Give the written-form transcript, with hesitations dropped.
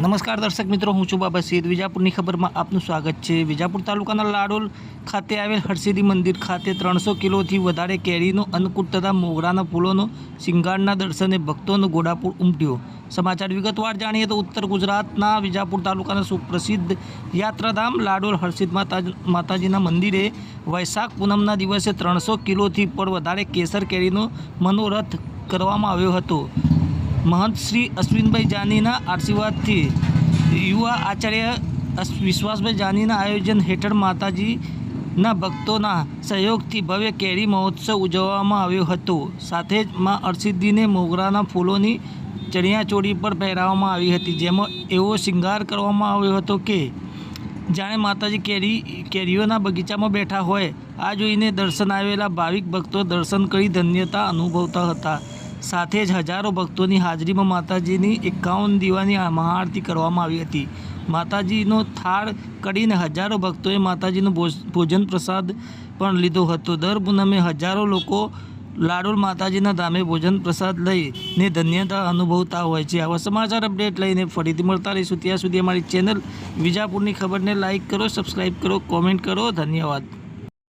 નમસ્કાર દર્શક મિત્રો, હું છું બાબા સૈયદ. વિજાપુરની ખબરમાં આપનું સ્વાગત છે. વિજાપુર તાલુકાના લાડોલ ખાતે આવેલ હરસિદ્ધિ મંદિર ખાતે 300 કિલોથી વધારે કેરીનો અન્નકૂટ તથા મોગરાના ફૂલોનો શિંગારના દર્શને ભક્તોનો ઘોડાપૂર ઉમટ્યો. સમાચાર વિગતવાર જાણીએ તો ઉત્તર ગુજરાતના વિજાપુર તાલુકાના સુપ્રસિદ્ધ યાત્રાધામ લાડોલ હરસિદ્ધ માતાજીના મંદિરે વૈશાખ પૂનમના દિવસે 300 કિલોથી પણ વધારે કેસર કેરીનો મનોરથ કરવામાં આવ્યો હતો. महंत श्री अश्विनभाई जानीना आशीर्वादथी युवा आचार्य विश्वासभाई जानीना आयोजन हेठळ माताजीना भक्तोना सहयोगथी भव्य केरी महोत्सव उजववामां आव्यो हतो. साथे ज मां हरसिद्धिने मोगराना फूलोनी चणियाचोळी पण પહેરાવવામાં આવી હતી, જેમાં એવો શિંગાર કરવામાં આવ્યો હતો કે જાણે માતાજી કેરીઓના બગીચામાં બેઠા હોય. આ જોઈને દર્શન આવેલા ભાવિક ભક્તો દર્શન કરી ધન્યતા અનુભવતા હતા. સાથે જ હજારો ભક્તોની હાજરીમાં માતાજીની 51 દીવાની મહાઆરતી કરવામાં આવી હતી. માતાજીનો થાળ કરીને હજારો ભક્તોએ માતાજીનો ભોજન પ્રસાદ પણ લીધો હતો. દર પૂનમે હજારો લોકો લાડોલ માતાજીના ધામે ભોજન પ્રસાદ લઈને ધન્યતા અનુભવતા હોય છે. આવા સમાચાર અપડેટ લઈને ફરીથી મળતા રહીશું. ત્યાં સુધી અમારી ચેનલ વિજાપુરની ખબરને લાઇક કરો, સબસ્ક્રાઈબ કરો, કોમેન્ટ કરો. ધન્યવાદ.